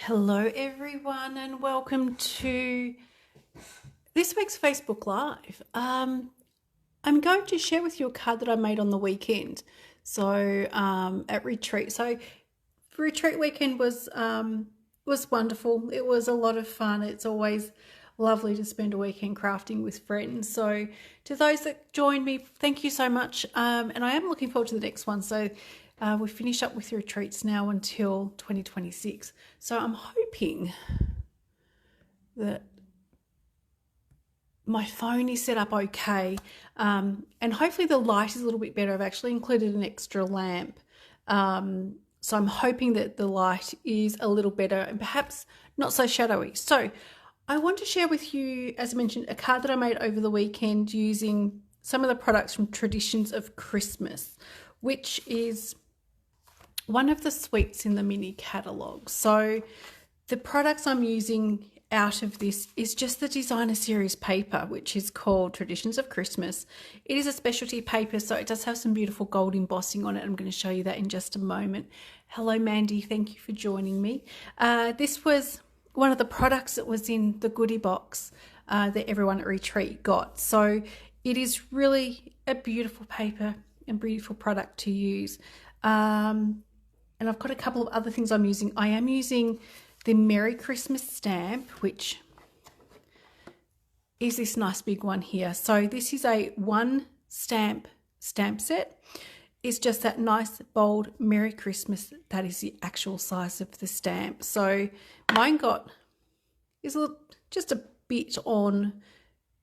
Hello everyone and welcome to this week's Facebook Live. I'm going to share with you a card that I made on the weekend. So at retreat. So retreat weekend was wonderful. It was a lot of fun. It's always lovely to spend a weekend crafting with friends. So to those that joined me, thank you so much. And I am looking forward to the next one. So we finish up with the retreats now until 2026. So I'm hoping that my phone is set up okay, and hopefully the light is a little bit better. I've actually included an extra lamp, so I'm hoping that the light is a little better and perhaps not so shadowy. So I want to share with you, as I mentioned, a card that I made over the weekend using some of the products from Traditions of Christmas, which is one of the suites in the mini catalogue. So the products I'm using out of this is just the designer series paper, which is called Traditions of Christmas. It is a specialty paper, so it does have some beautiful gold embossing on it. I'm going to show you that in just a moment. Hello Mandy, thank you for joining me. This was one of the products that was in the goodie box that everyone at retreat got. So it is really a beautiful paper and beautiful product to use. And I've got a couple of other things I'm using. I am using the Merry Christmas stamp, which is this nice big one here. So this is a one stamp set. It's just that nice bold Merry Christmas. That is the actual size of the stamp. So mine is just a bit on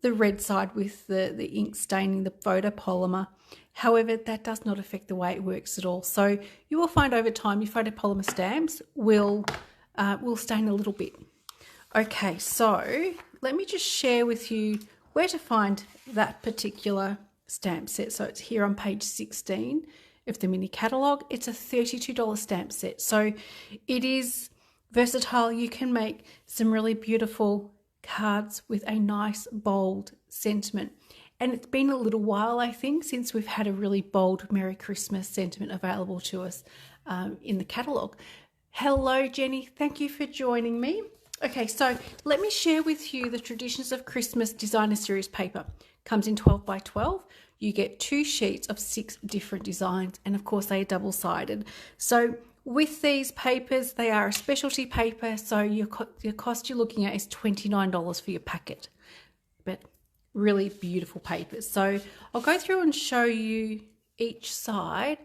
the red side with the ink staining the photopolymer. However, that does not affect the way it works at all. So you will find over time your photopolymer stamps will stain a little bit. Okay, so let me just share with you where to find that particular stamp set. So it's here on page 16 of the mini catalogue. It's a $32 stamp set. So it is versatile. You can make some really beautiful cards with a nice bold sentiment. And it's been a little while, I think, since we've had a really bold Merry Christmas sentiment available to us in the catalogue. Hello, Jenny. Thank you for joining me. Okay, so let me share with you the Traditions of Christmas designer series paper. Comes in 12 by 12. You get 2 sheets of 6 different designs, and of course they are double-sided. So with these papers, they are a specialty paper, so your cost you're looking at is $29 for your packet. But really beautiful papers. So I'll go through and show you each side.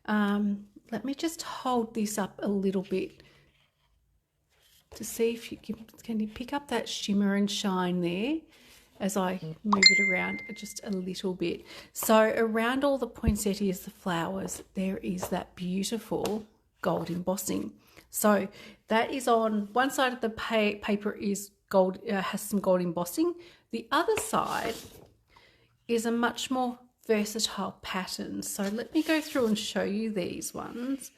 Let me just hold this up a little bit to see if you can you pick up that shimmer and shine there as I move it around just a little bit. So around all the poinsettias, the flowers, there is that beautiful gold embossing. So that is on one side of the paper is gold, has some gold embossing. The other side is a much more versatile pattern. So let me go through and show you these ones.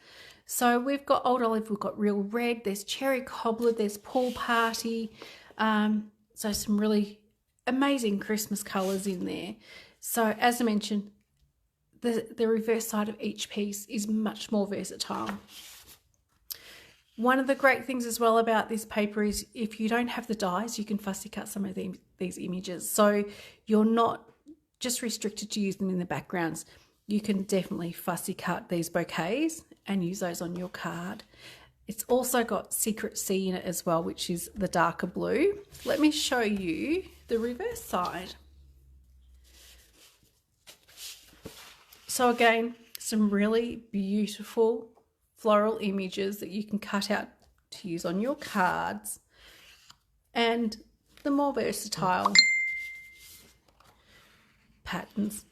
So we've got Old Olive, we've got Real Red, there's Cherry Cobbler, there's Pool Party. So some really amazing Christmas colours in there. So as I mentioned, the reverse side of each piece is much more versatile. One of the great things as well about this paper is if you don't have the dies, you can fussy cut some of these images. So you're not just restricted to use them in the backgrounds. You can definitely fussy cut these bouquets and use those on your card. It's also got Secret Sea in it as well, which is the darker blue. Let me show you the reverse side. So again, some really beautiful floral images that you can cut out to use on your cards, and the more versatile patterns.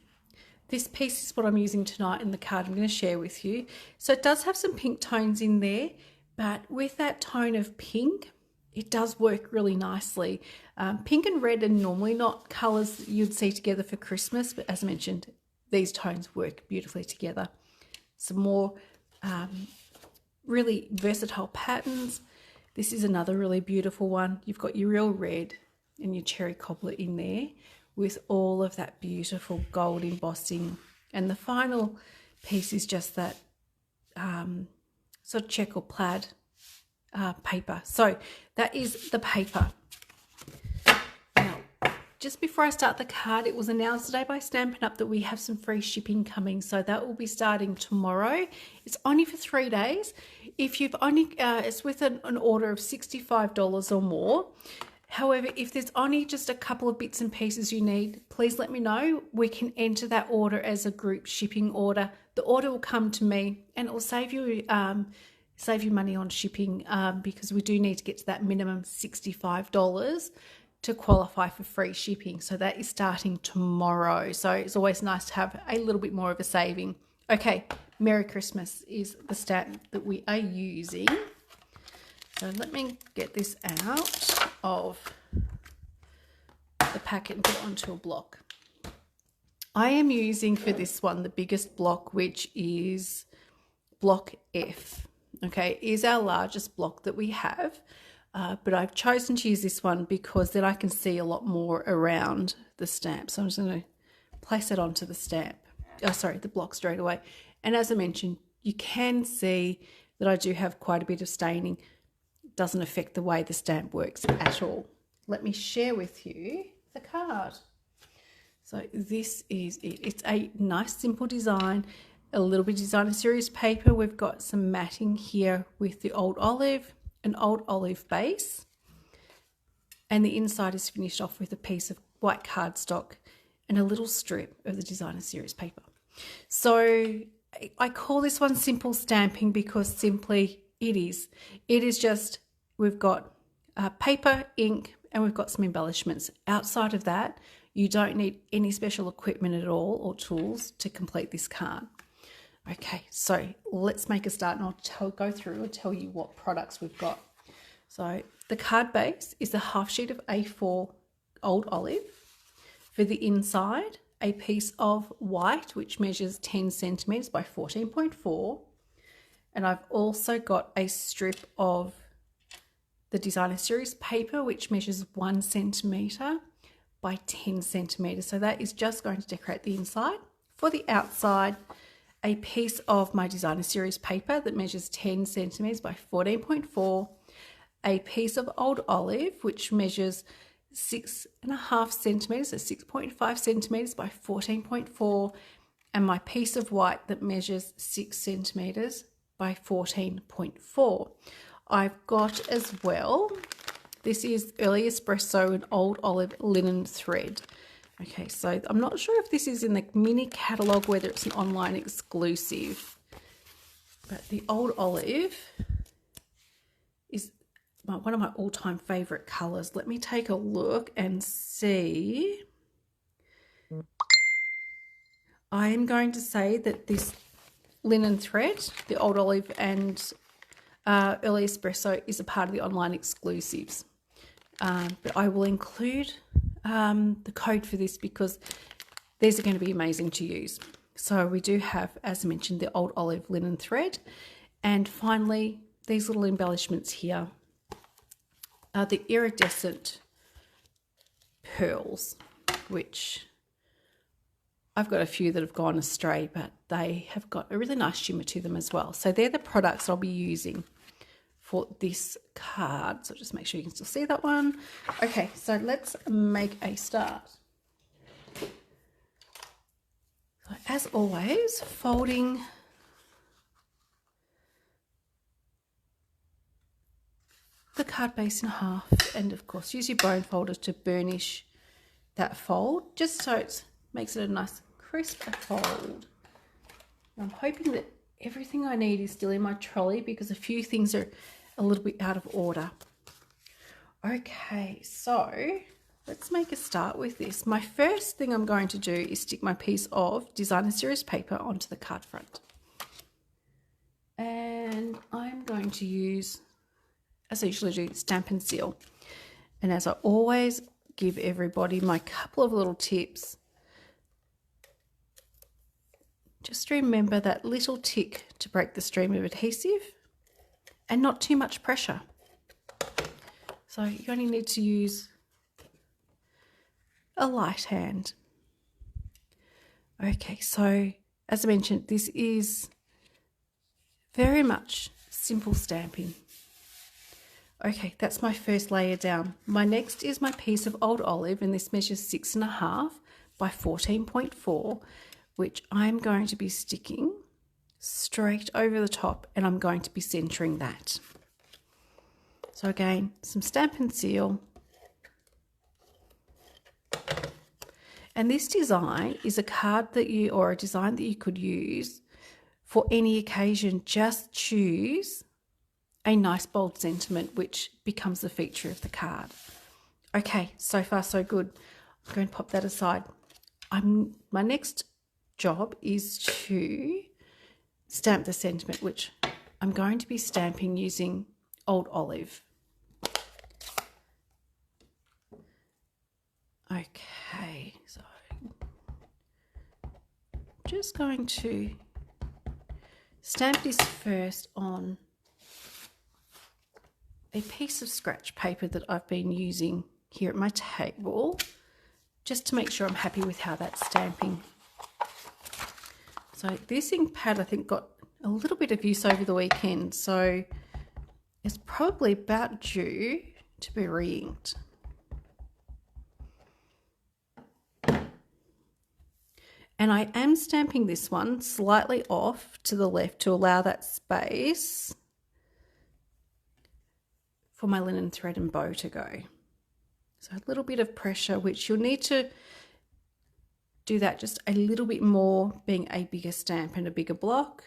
This piece is what I'm using tonight in the card I'm going to share with you. So it does have some pink tones in there, but with that tone of pink, it does work really nicely. Pink and red are normally not colours you'd see together for Christmas, but as I mentioned, these tones work beautifully together. Some more really versatile patterns. This is another really beautiful one. You've got your Real Red and your Cherry Cobbler in there with all of that beautiful gold embossing. And the final piece is just that sort of check or plaid paper. So that is the paper. Now, just before I start the card, it was announced today by Stampin' Up that we have some free shipping coming. So that will be starting tomorrow. It's only for 3 days. If you've only, it's with an order of $65 or more. However, if there's only just a couple of bits and pieces you need, please let me know. We can enter that order as a group shipping order. The order will come to me and it will save you money on shipping because we do need to get to that minimum $65 to qualify for free shipping. So that is starting tomorrow. So it's always nice to have a little bit more of a saving. Okay, Merry Christmas is the stamp that we are using. So let me get this out of the packet and put it onto a block. I am using for this one the biggest block, which is block F. Okay, it is our largest block that we have, but I've chosen to use this one because then I can see a lot more around the stamp. So I'm just going to place it onto the stamp. The block straight away. And as I mentioned, you can see that I do have quite a bit of staining. Doesn't affect the way the stamp works at all. Let me share with you the card. So this is it. It's a nice simple design, a little bit designer series paper. We've got some matting here with the old olive, an old olive base, and the inside is finished off with a piece of white cardstock and a little strip of the designer series paper. So I call this one simple stamping because simply it is. It is just, we've got paper, ink, and we've got some embellishments. Outside of that, you don't need any special equipment at all or tools to complete this card. Okay, so let's make a start and I'll go through and tell you what products we've got. So the card base is a half sheet of A4 old olive. For the inside, a piece of white, which measures 10 centimetres by 14.4. And I've also got a strip of the designer series paper, which measures 1 centimetre by 10 centimetres. So that is just going to decorate the inside. For the outside, a piece of my designer series paper that measures 10 centimetres by 14.4. A piece of old olive, which measures 6.5 centimetres, so 6.5 centimetres by 14.4. And my piece of white that measures 6 centimetres by 14.4. I've got as well, this is Early Espresso and Old Olive linen thread. Okay, so I'm not sure if this is in the mini catalogue, whether it's an online exclusive, but the Old Olive is one of my all-time favourite colours. Let me take a look and see. I am going to say that this linen thread, the Old Olive and Early Espresso, is a part of the online exclusives. But I will include the code for this because these are going to be amazing to use. So we do have, as I mentioned, the Old Olive linen thread. And finally, these little embellishments here are the iridescent pearls, which I've got a few that have gone astray, but they have got a really nice shimmer to them as well. So they're the products I'll be using for this card. So just make sure you can still see that one. Okay, so let's make a start. So as always, folding the card base in half, and of course use your bone folder to burnish that fold, just so it makes it a nice crisp fold. I'm hoping that everything I need is still in my trolley because a few things are a little bit out of order. Okay, so let's make a start with this. My first thing I'm going to do is stick my piece of designer series paper onto the card front. And I'm going to use, as I usually do, Stampin' Seal. And as I always give everybody my couple of little tips, just remember that little tick to break the stream of adhesive and not too much pressure. So you only need to use a light hand. Okay, so as I mentioned, this is very much simple stamping. Okay, that's my first layer down. My next is my piece of old olive, and this measures 6.5 by 14.4, which I'm going to be sticking straight over the top, and I'm going to be centering that. So again, some Stamp and Seal. And this design is a card that you, or a design that you could use for any occasion. Just choose a nice bold sentiment which becomes the feature of the card. Okay, so far so good. I'm going to pop that aside. My next job is to stamp the sentiment, which I'm going to be stamping using old olive. Okay, so just going to stamp this first on a piece of scratch paper that I've been using here at my table, just to make sure I'm happy with how that's stamping. So this ink pad I think got a little bit of use over the weekend, so it's probably about due to be re-inked. And I am stamping this one slightly off to the left to allow that space for my linen thread and bow to go. So a little bit of pressure, which you'll need to do that just a little bit more, being a bigger stamp and a bigger block.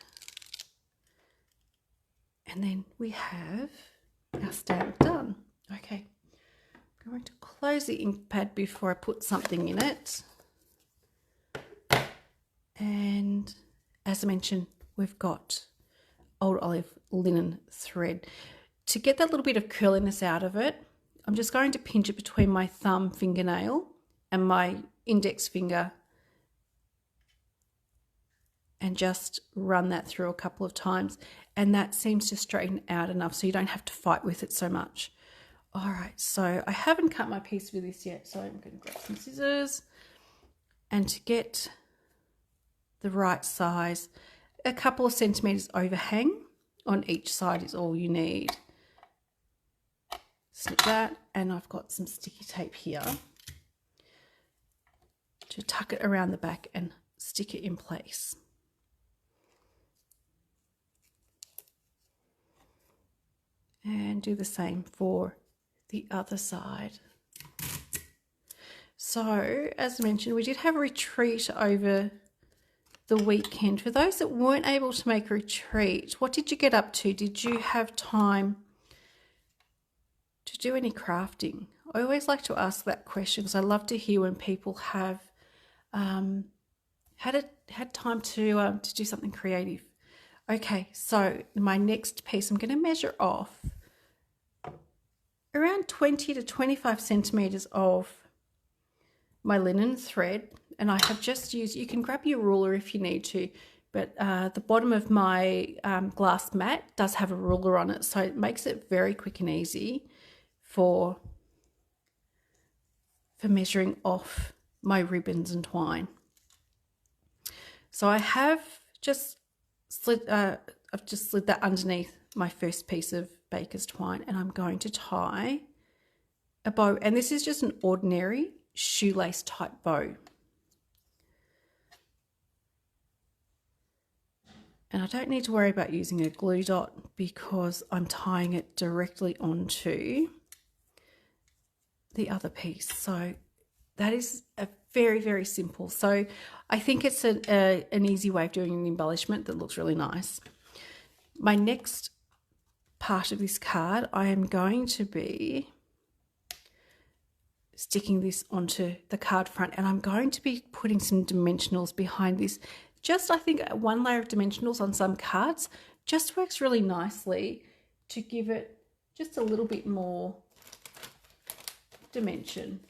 And then we have our stamp done. Okay, I'm going to close the ink pad before I put something in it. And as I mentioned, we've got old olive linen thread. To get that little bit of curliness out of it, I'm just going to pinch it between my thumb fingernail and my index finger and just run that through a couple of times, and that seems to straighten out enough so you don't have to fight with it so much. All right, so I haven't cut my piece for this yet, so I'm going to grab some scissors, and to get the right size, a couple of centimeters overhang on each side is all you need. Snip that, and I've got some sticky tape here to tuck it around the back and stick it in place. And do the same for the other side. So, as I mentioned, we did have a retreat over the weekend. For those that weren't able to make a retreat, what did you get up to? Did you have time to do any crafting? I always like to ask that question because I love to hear when people have had time to do something creative. Okay, so my next piece, I'm going to measure off around 20 to 25 centimeters of my linen thread, and I have just used, you can grab your ruler if you need to, but the bottom of my glass mat does have a ruler on it, so it makes it very quick and easy for measuring off my ribbons and twine. So I have just slid that underneath my first piece of baker's twine, and I'm going to tie a bow, and this is just an ordinary shoelace type bow. And I don't need to worry about using a glue dot because I'm tying it directly onto the other piece. So that is a very, very simple. So I think it's an easy way of doing an embellishment that looks really nice. My next part of this card, I am going to be sticking this onto the card front, and I'm going to be putting some dimensionals behind this. Just, I think one layer of dimensionals on some cards just works really nicely to give it just a little bit more dimension.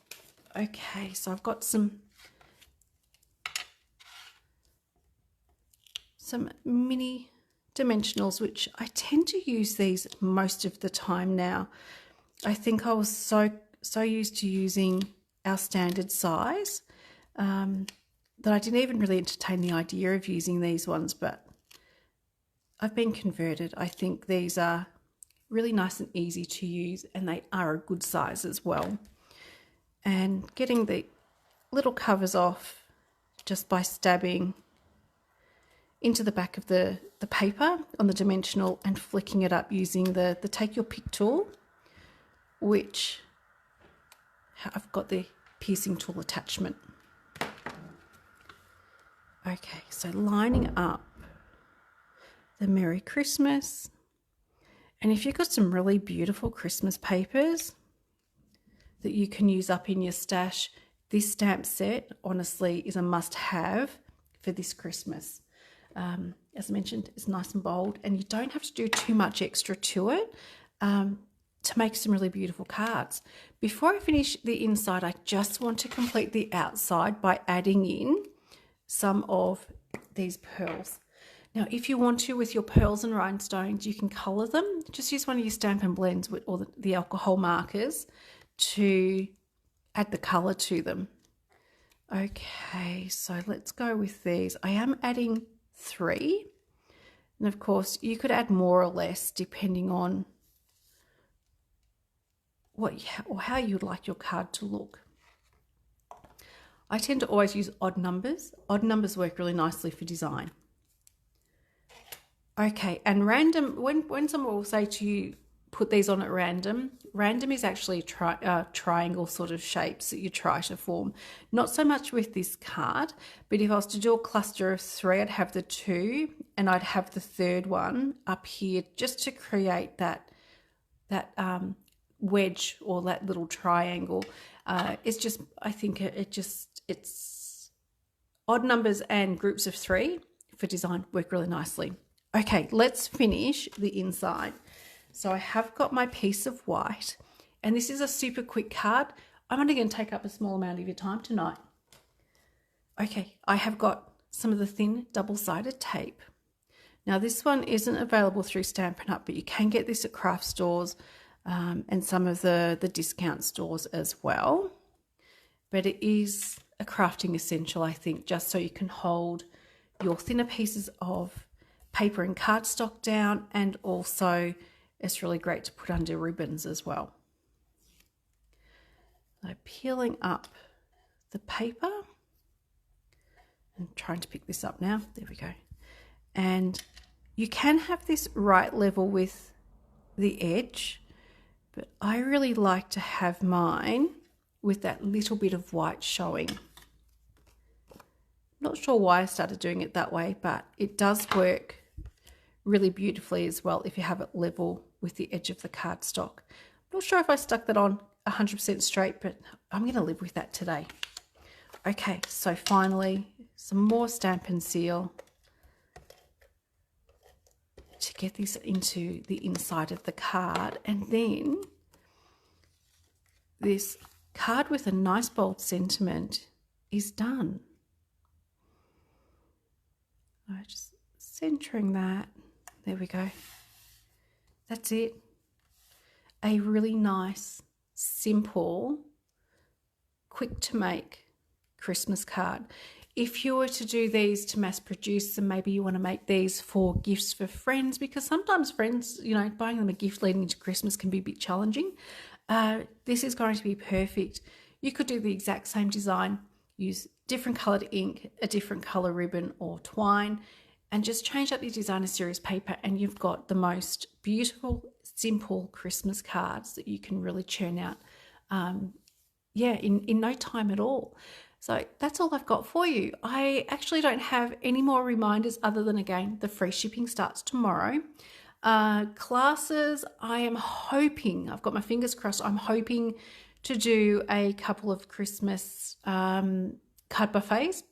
Okay, so I've got some mini dimensionals, which I tend to use these most of the time now. I think I was so used to using our standard size that I didn't even really entertain the idea of using these ones, but I've been converted. I think these are really nice and easy to use, and they are a good size as well. And getting the little covers off just by stabbing into the back of the paper on the dimensional and flicking it up using the Take Your Pick tool, which I've got the piercing tool attachment. Okay, so lining up the Merry Christmas. And if you've got some really beautiful Christmas papers that you can use up in your stash, this stamp set honestly is a must-have for this Christmas. As I mentioned, it's nice and bold, and you don't have to do too much extra to it to make some really beautiful cards. Before I finish the inside, I just want to complete the outside by adding in some of these pearls. Now, if you want to, with your pearls and rhinestones, you can colour them. Just use one of your Stampin' Blends with, or the alcohol markers to add the colour to them. Okay, so let's go with these. I am adding 3. And of course, you could add more or less depending on how you'd like your card to look. I tend to always use odd numbers. Odd numbers work really nicely for design. Okay, and random, when someone will say to you, put these on at random, random is actually triangle sort of shapes that you try to form. Not so much with this card, but if I was to do a cluster of 3, I'd have the 2 and I'd have the third one up here just to create that wedge or that little triangle. It's just, I think it's odd numbers and groups of 3 for design work really nicely. Okay, let's finish the inside. So I have got my piece of white, and this is a super quick card. I'm only going to take up a small amount of your time tonight. Okay, I have got some of the thin double-sided tape. Now this one isn't available through Stampin' Up, but you can get this at craft stores and some of the discount stores as well. But it is a crafting essential, I think, just so you can hold your thinner pieces of paper and cardstock down, and also it's really great to put under ribbons as well. So peeling up the paper and trying to pick this up now. There we go. And you can have this right level with the edge, but I really like to have mine with that little bit of white showing. Not sure why I started doing it that way, but it does work really beautifully as well if you have it level with the edge of the cardstock. Not sure if I stuck that on 100% straight, but I'm going to live with that today. Okay, so finally, some more Stampin' Seal to get this into the inside of the card, and then this card with a nice bold sentiment is done. Just centering that. There we go. That's it. A really nice, simple, quick to make Christmas card. If you were to do these to mass produce them, maybe you want to make these for gifts for friends, because sometimes friends, you know, buying them a gift leading into Christmas can be a bit challenging. This is going to be perfect. You could do the exact same design, use different coloured ink, a different colour ribbon or twine, and just change up your designer series paper, and you've got the most beautiful, simple Christmas cards that you can really churn out in no time at all. So that's all I've got for you. I actually don't have any more reminders other than, again, the free shipping starts tomorrow. Classes, I am hoping, I've got my fingers crossed, I'm hoping to do a couple of Christmas card buffets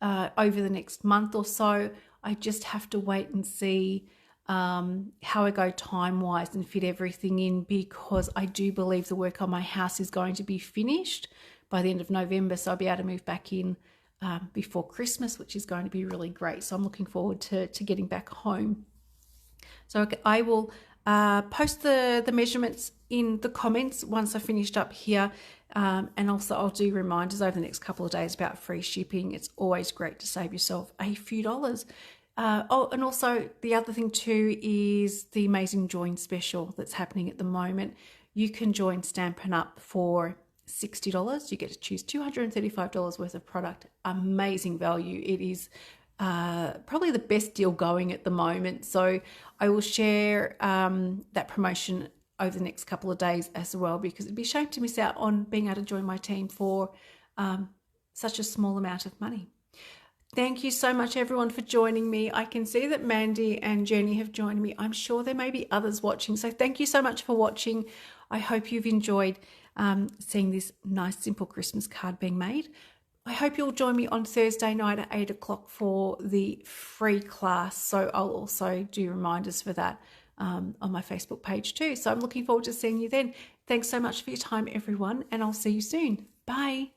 over the next month or so. I just have to wait and see how I go time-wise and fit everything in, because I do believe the work on my house is going to be finished by the end of November, so I'll be able to move back in before Christmas, which is going to be really great. So I'm looking forward to getting back home. So I will post the measurements in the comments once I finished up here, and also I'll do reminders over the next couple of days about free shipping. It's always great to save yourself a few dollars. And also the other thing too is the Amazing Join special that's happening at the moment. You can join Stampin' Up for $60. You get to choose $235 worth of product. Amazing value. It is probably the best deal going at the moment. So I will share that promotion over the next couple of days as well, because it'd be a shame to miss out on being able to join my team for such a small amount of money. Thank you so much, everyone, for joining me. I can see that Mandy and Jenny have joined me. I'm sure there may be others watching. So thank you so much for watching. I hope you've enjoyed seeing this nice, simple Christmas card being made. I hope you'll join me on Thursday night at 8 o'clock for the free class. So I'll also do reminders for that on my Facebook page too. So I'm looking forward to seeing you then. Thanks so much for your time, everyone, and I'll see you soon. Bye.